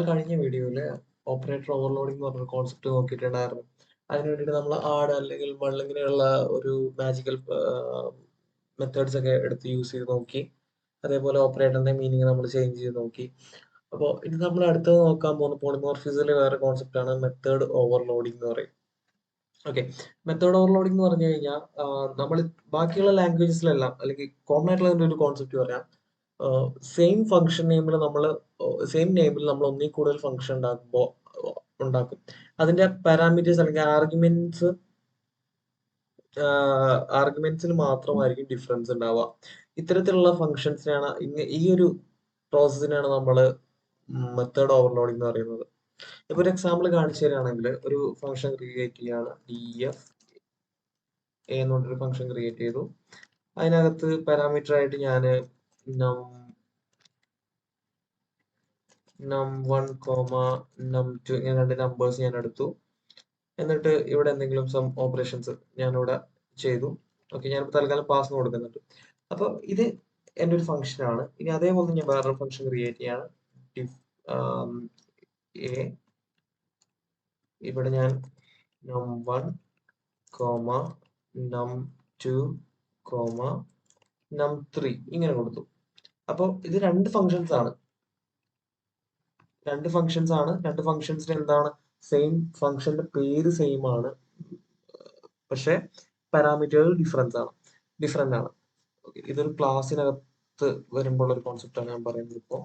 കഴിഞ്ഞ വീഡിയോയിൽ operator overloading എന്ന് പറഞ്ഞൊരു കോൺസെപ്റ്റ് നോക്കിയിട്ടുണ്ടായിരുന്നു. അതിന് വേണ്ടിയിട്ട് നമ്മൾ ആഡ് അല്ലെങ്കിൽ വൾ ഇങ്ങനെയുള്ള ഒരു മാജിക്കൽ മെത്തേഡ്സ് ഒക്കെ എടുത്ത് യൂസ് ചെയ്ത് നോക്കി. അതേപോലെ ഓപ്പറേറ്ററിന്റെ മീനിങ് നമ്മൾ ചേഞ്ച് ചെയ്ത് നോക്കി. അപ്പോൾ ഇത് നമ്മൾ അടുത്തത് നോക്കാൻ പോകുന്ന പോളിമോർഫിസത്തിലെ വേറെ കോൺസെപ്റ്റ് ആണ് മെത്തേഡ് ഓവർലോഡിംഗ് എന്ന് പറയും. ഓക്കെ, മെത്തേഡ് ഓവർലോഡിംഗ് എന്ന് പറഞ്ഞു കഴിഞ്ഞാൽ നമ്മൾ ബാക്കിയുള്ള ലാംഗ്വേജസിലെല്ലാം അല്ലെങ്കിൽ കോമൺ ആയിട്ടുള്ള ഒരു കോൺസെപ്റ്റ് പറയാം. സെയിം ഫംഗ്ഷൻ നെയിമിൽ നമ്മൾ ഒന്നിൽ കൂടുതൽ ഫംഗ്ഷൻ ഉണ്ടാക്കും. അതിന്റെ പാരാമീറ്റേഴ്സ് അല്ലെങ്കിൽ ആർഗ്യുമെന്റ്സിന് മാത്രമായിരിക്കും ഡിഫറൻസ് ഉണ്ടാവുക. ഇത്തരത്തിലുള്ള ഫംഗ്ഷൻസിനാണ് ഈ ഒരു പ്രോസസ്സിനാണ് നമ്മൾ മെത്തേഡ് ഓവർലോഡിംഗ് എന്ന് പറയുന്നത്. ഇപ്പൊ ഒരു എക്സാമ്പിൾ കാണിച്ചു തരികയാണെങ്കിൽ ഒരു ഫംഗ്ഷൻ ക്രിയേറ്റ് ചെയ്യാണ്. df a എന്ന് പറഞ്ഞൊരു ഫംഗ്ഷൻ ക്രിയേറ്റ് ചെയ്തു. അതിനകത്ത് പാരാമീറ്റർ ആയിട്ട് ഞാൻ num1, num2 ഇങ്ങനെ രണ്ട് നമ്പേഴ്സ് ഞാൻ എടുത്തു. എന്നിട്ട് ഇവിടെ എന്തെങ്കിലും സം ഓപ്പറേഷൻസ് ഞാനിവിടെ ചെയ്തു. ഓക്കെ, ഞാനിപ്പോൾ തൽക്കാലം പാസ് കൊടുക്കുന്നുണ്ട്. അപ്പൊ ഇത് എൻ്റെ ഒരു ഫംഗ്ഷൻ ആണ്. ഇനി അതേപോലെ ഞാൻ വേറൊരു ഫംഗ്ഷൻ ക്രിയേറ്റ് ചെയ്യാണ്. a ഇവിടെ ഞാൻ num1, num2, num3 ഇങ്ങനെ കൊടുത്തു. അപ്പോൾ ഇത് രണ്ട് ഫംഗ്ഷൻസ് ആണ്. രണ്ട് ഫംഗ്ഷൻസിന് എന്താണ് സെയിം ഫംഗ്ഷന്റെ പേര് സെയിം ആണ്, പക്ഷെ പാരാമീറ്ററുകൾ ഡിഫറെന്റ് ആണ്. ഇതൊരു ക്ലാസ്സിനകത്ത് വരുമ്പോൾ ഒരു കോൺസെപ്റ്റ് ആണ് ഞാൻ പറയുന്നത്. ഇപ്പോ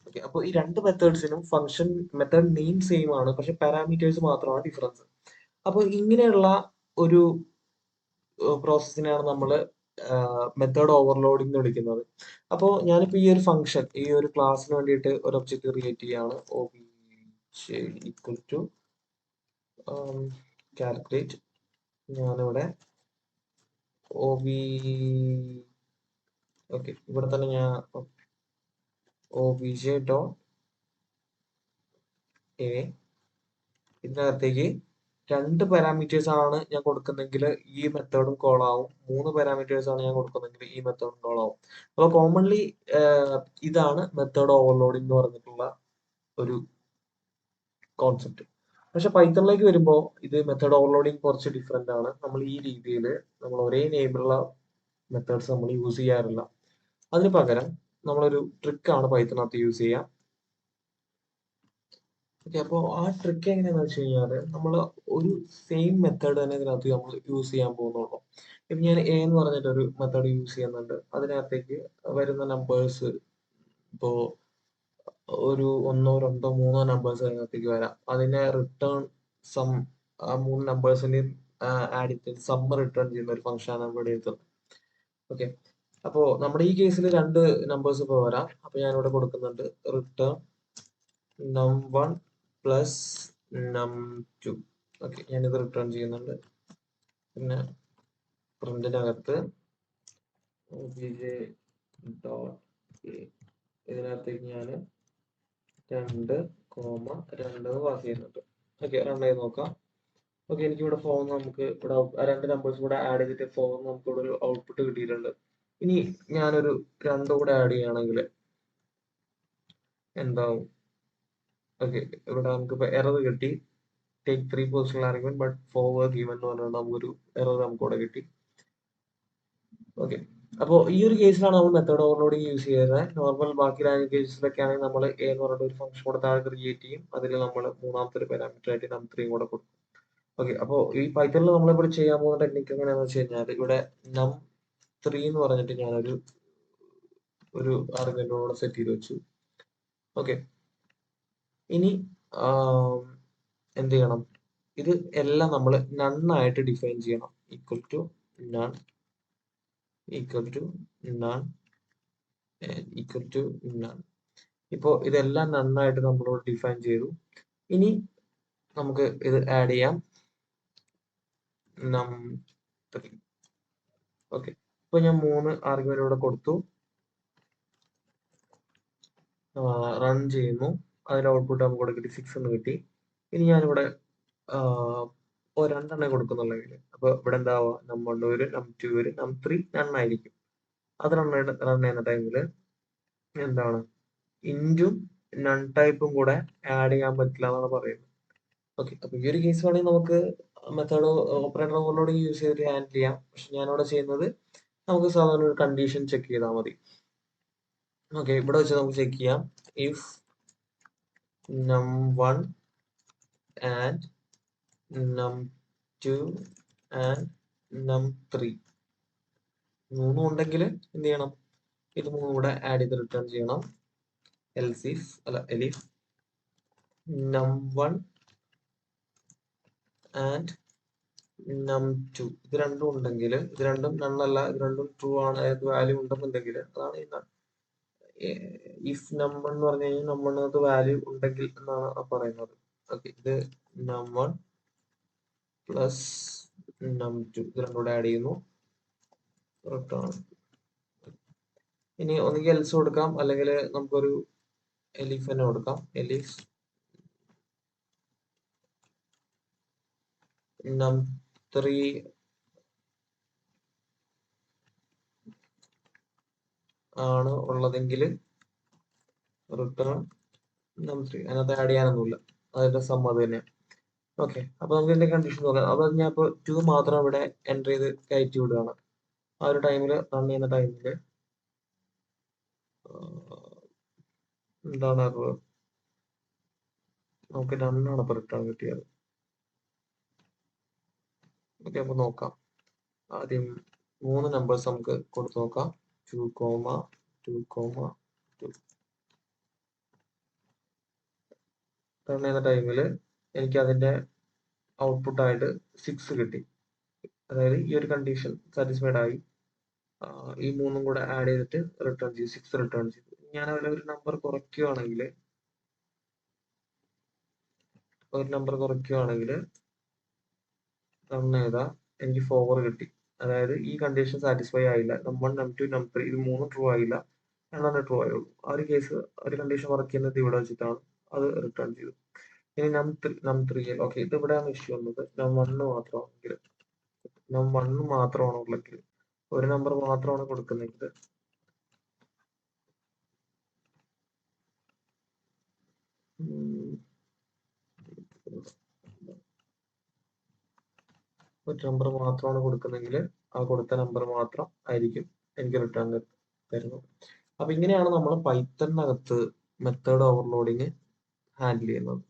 ഓക്കെ, അപ്പോൾ ഈ രണ്ട് മെത്തേഡ്സിനും മെത്തേഡ് നെയിം സെയിം ആണ്, പക്ഷെ പാരാമീറ്റേഴ്സ് മാത്രമാണ് ഡിഫറൻസ്. അപ്പോൾ ഇങ്ങനെയുള്ള ഒരു പ്രോസസ്സിനാണ് നമ്മൾ മെത്തേഡ് ഓവർലോഡിംഗ് എന്ന് വിളിക്കുന്നത്. അപ്പോൾ ഞാനിപ്പോൾ ഈ ഒരു ഫംഗ്ഷൻ ഈ ഒരു ക്ലാസ്സിന് വേണ്ടിയിട്ട് ഒരു ഒബ്ജക്റ്റ് ക്രിയേറ്റ് ചെയ്യാണ്. Equal to calculate. ഞാനിവിടെ ഓക്കെ, ഇവിടെ തന്നെ ഞാൻ obj ഡോട്ട് എ ഇതിനകത്തേക്ക് രണ്ട് പാരാമീറ്റേഴ്സ് ആണ് ഞാൻ കൊടുക്കുന്നെങ്കിൽ ഈ മെത്തേഡും കോൾ ആവും. 3 പാരാമീറ്റേഴ്സ് ആണ് ഞാൻ കൊടുക്കുന്നെങ്കിൽ ഈ മെത്തേഡും കോൾ ആവും. അപ്പോൾ കോമൺലി ഇതാണ് മെത്തേഡ് ഓവർലോഡിംഗ് എന്ന് പറഞ്ഞിട്ടുള്ള ഒരു കോൺസെപ്റ്റ്. പക്ഷെ പൈത്തണിലേക്ക് വരുമ്പോൾ ഇത് മെത്തേഡ് ഓവർലോഡിംഗ് കുറച്ച് ഡിഫറെന്റ് ആണ്. നമ്മൾ ഈ രീതിയിൽ നമ്മൾ ഒരേ നെയിമുള്ള മെത്തേഡ്സ് നമ്മൾ യൂസ് ചെയ്യാറില്ല. അതിന് പകരം നമ്മളൊരു ട്രിക്കാണ് പൈത്തണിനകത്ത് യൂസ് ചെയ്യുക. ഓക്കെ, അപ്പോൾ ആ ട്രിക്ക് എങ്ങനെയാണെന്ന് വെച്ച് കഴിഞ്ഞാൽ നമ്മൾ ഒരു സെയിം മെത്തേഡ് തന്നെ ഇതിനകത്ത് നമ്മൾ യൂസ് ചെയ്യാൻ പോകുന്നുള്ളൂ. ഇപ്പം ഞാൻ എ എന്ന് പറഞ്ഞിട്ട് ഒരു മെത്തേഡ് യൂസ് ചെയ്യുന്നുണ്ട്. അതിനകത്തേക്ക് വരുന്ന നമ്പേഴ്സ് ഇപ്പോൾ ഒരു 1, 2, 3 നമ്പേഴ്സ് അതിനകത്തേക്ക് വരാം. അതിനെ റിട്ടേൺ സം ആ 3 നമ്പേഴ്സിന്റെയും ആഡ് ചെയ്ത് സമ്മ് റിട്ടേൺ ചെയ്യുന്ന ഒരു ഫംഗ്ഷനാണ് ഇവിടെ എഴുതുന്നത്. ഓക്കെ, അപ്പോൾ നമ്മുടെ ഈ കേസിൽ രണ്ട് നമ്പേഴ്സ് ഇപ്പോൾ വരാം. അപ്പോൾ ഞാനിവിടെ കൊടുക്കുന്നുണ്ട് return num1 plus num2. Okay, ഞാനിത് റിട്ടേൺ ചെയ്യുന്നുണ്ട്. പിന്നെ പ്രിന്റിനകത്ത് ഇതിനകത്തേക്ക് ഞാൻ 2, 2 പാസ് ചെയ്യുന്നുണ്ട്. ഓക്കെ, റൺ ചെയ്ത് നോക്കാം. ഓക്കെ, എനിക്കിവിടെ നമുക്ക് ഇവിടെ രണ്ട് നമ്പേഴ്സ് കൂടെ ആഡ് ചെയ്തിട്ട് നമുക്ക് ഇവിടെ ഒരു ഔട്ട്പുട്ട് കിട്ടിയിട്ടുണ്ട്. ഇനി ഞാനൊരു 2 കൂടെ ആഡ് ചെയ്യുകയാണെങ്കിൽ എന്താവും? ഓക്കെ, ഇവിടെ നമുക്കിപ്പോൾ എറർ കിട്ടി. Take 3 positional argument but 4 were given എന്ന് പറഞ്ഞാൽ നമുക്കൊരു എറർ നമുക്കിവിടെ കിട്ടി. ഓക്കെ, അപ്പോൾ ഈ ഒരു കേസിലാണ് നമ്മൾ മെത്തേഡ് ഓവർലോഡിംഗ് യൂസ് ചെയ്യുന്നത്. നോർമൽ ബാക്കി ലാംഗ്വേജസിലൊക്കെ ആണെങ്കിൽ നമ്മൾ എ എന്ന് പറഞ്ഞിട്ട് ഒരു ഫംഗ്ഷൻ കൂടെ താഴെ ക്രിയേറ്റ് ചെയ്യും. അതിൽ നമ്മൾ മൂന്നാമത്തെ ഒരു പാരാമീറ്റർ ആയിട്ട് num3 കൂടെ കൊടുക്കും. ഓക്കെ, അപ്പോൾ ഈ പൈത്തണിൽ നമ്മളിവിടെ ചെയ്യാൻ പോകുന്ന ടെക്നിക്ക് എങ്ങനെയാണെന്ന് വെച്ച് കഴിഞ്ഞാൽ ഇവിടെ num3 എന്ന് പറഞ്ഞിട്ട് ഞാനൊരു ആർഗ്യുമെന്റോടെ സെറ്റ് ചെയ്ത് വെച്ചു. ഓക്കെ, ഇനി എന്ത് ചെയ്യണം? ഇത് എല്ലാം നമ്മൾ നന്നായിട്ട് ഡിഫൈൻ ചെയ്യണം. Equal to none, equal to none, equal to none. ഇപ്പോൾ ഇതെല്ലാം നന്നായിട്ട് നമ്മളോട് ഡിഫൈൻ ചെയ്തു. ഇനി നമുക്ക് ഇത് ആഡ് ചെയ്യാം. num3. ഓക്കെ, ഇപ്പോൾ ഞാൻ 3 ആർഗ്യുമെന്റ് ഇവിടെ കൊടുത്തു. റൺ ചെയ്യുന്നു. അതിൽ ഔട്ട്പുട്ട് നമുക്ക് ഇവിടെ കിട്ടി 6 എന്ന് കിട്ടി. ഇനി ഞാനിവിടെ രണ്ടെണ്ണേ കൊടുക്കുന്നുള്ളെങ്കിൽ അപ്പൊ ഇവിടെ എന്താവുക നമ്പർ 1 വരും, നമ്പർ 2 വരും, നമ്പർ 3 നന്നായിരിക്കും. അത് റൺ ചെയ്യുന്ന ടൈമിൽ എന്താണ് ഇൻറ്റും നൺ ടൈപ്പും കൂടെ ആഡ് ചെയ്യാൻ പറ്റില്ല എന്നാണ് പറയുന്നത്. ഓക്കെ, അപ്പൊ ഈ ഒരു കേസ് വേണമെങ്കിൽ നമുക്ക് മെത്തേഡ് ഓപ്പറേറ്റർ ഓവർലോഡിങ് യൂസ് ചെയ്തിട്ട് ഹാൻഡിൽ ചെയ്യാം. പക്ഷെ ഞാനിവിടെ ചെയ്യുന്നത് നമുക്ക് സാധാരണ ഒരു കണ്ടീഷൻ ചെക്ക് ചെയ്താൽ മതി. ഓക്കെ, ഇവിടെ വെച്ച് നമുക്ക് ചെക്ക് ചെയ്യാം. If num1 and num2 and num3 മൂന്നും ഉണ്ടെങ്കിൽ എന്ത് ചെയ്യണം? ഇത് മൂന്നും കൂടെ ആഡ് ചെയ്ത് റിട്ടേൺ ചെയ്യണം. elif num1 and num2 ഇത് രണ്ടും ഉണ്ടെങ്കിൽ, ഇത് രണ്ടും നണ്ണല്ല, ഇത് രണ്ടും ട്രൂ ആണ്, അതായത് വാല്യൂ ഉണ്ടെന്നുണ്ടെങ്കിൽ അതാണ് ഈ ഇഫ് നമ്പർ എന്ന് പറഞ്ഞു കഴിഞ്ഞാൽ നമ്പറിനകത്ത് വാല്യൂ ഉണ്ടെങ്കിൽ എന്നാണ് പറയുന്നത്. ഓക്കെ, ഇത് num1 പ്ലസ് num2 ഇത് രണ്ടും കൂടെ ആഡ് ചെയ്യുന്നു, റിട്ടേൺ. ഇനി ഒന്നുകിൽ എൽസ് കൊടുക്കാം, അല്ലെങ്കിൽ നമുക്കൊരു എലിഫ് തന്നെ കൊടുക്കാം. എലിഫ് num3 ആണ് ഉള്ളതെങ്കിൽ റിട്ടേൺ num3. അതിനകത്ത് ആഡ് ചെയ്യാനൊന്നുമില്ല, അതിന്റെ സം അത് തന്നെയാണ്. ഓക്കെ, അപ്പൊ നമുക്ക് ഇതിന്റെ കണ്ടീഷൻ നോക്കാം. അപ്പൊ ഞാൻ ഇപ്പൊ 2 മാത്രം ഇവിടെ എൻ്റർ ചെയ്ത് കയറ്റി വിടുകയാണ്. ആ ഒരു ടൈമിൽ റൺ ചെയ്യുന്ന ടൈമിൽ എന്താണ് നമുക്ക് രണ്ടാണ് ഇപ്പൊ റിട്ടേൺ കിട്ടിയത്. ഓക്കെ, അപ്പൊ നോക്കാം. ആദ്യം 3 നമ്പേഴ്സ് നമുക്ക് കൊടുത്തു നോക്കാം. 2, 2, 2. റൺ ചെയ്യുന്ന ടൈമിൽ എനിക്ക് അതിന്റെ ഔട്ട്പുട്ട് ആയിട്ട് 6 കിട്ടി. അതായത് ഈ ഒരു കണ്ടീഷൻ സാറ്റിസ്ഫൈഡ് ആയി. ഈ മൂന്നും കൂടെ ആഡ് ചെയ്തിട്ട് റിട്ടേൺ ചെയ്തു, 6 റിട്ടേൺ ചെയ്തു. ഞാൻ അതിൽ ഒരു നമ്പർ കുറയ്ക്കുകയാണെങ്കിൽ റൺ ചെയ്താൽ എനിക്ക് 4 കിട്ടി. അതായത് ഈ കണ്ടീഷൻ സാറ്റിസ്ഫൈ ആയില്ല. num1, num2, num3 ഇത് മൂന്നും ട്രൂ ആയില്ല, രണ്ടെണ്ണേ ട്രൂ ആയുള്ളൂ. ആ ഒരു കേസ് ഒരു കണ്ടീഷൻ വർക്ക് ചെയ്യുന്നത് ഇവിടെ വെച്ചിട്ടാണ്, അത് റിട്ടേൺ ചെയ്തു. ഇനി num3 ഓക്കെ, ഇത് ഇവിടെയാണ് ഇഷ്യൂ വന്നത്. num1 മാത്രമാണ് ഉള്ളെങ്കിൽ, ഒരു നമ്പർ മാത്രമാണ് കൊടുക്കുന്നെങ്കിൽ ഒരു നമ്പർ മാത്രമാണ് കൊടുക്കുന്നെങ്കിൽ ആ കൊടുത്ത നമ്പർ മാത്രം ആയിരിക്കും എനിക്ക് റിട്ടേൺ തരുന്നത്. അപ്പൊ ഇങ്ങനെയാണ് നമ്മൾ പൈത്തണിനകത്ത് മെത്തേഡ് ഓവർലോഡിങ് ഹാൻഡിൽ ചെയ്യുന്നത്.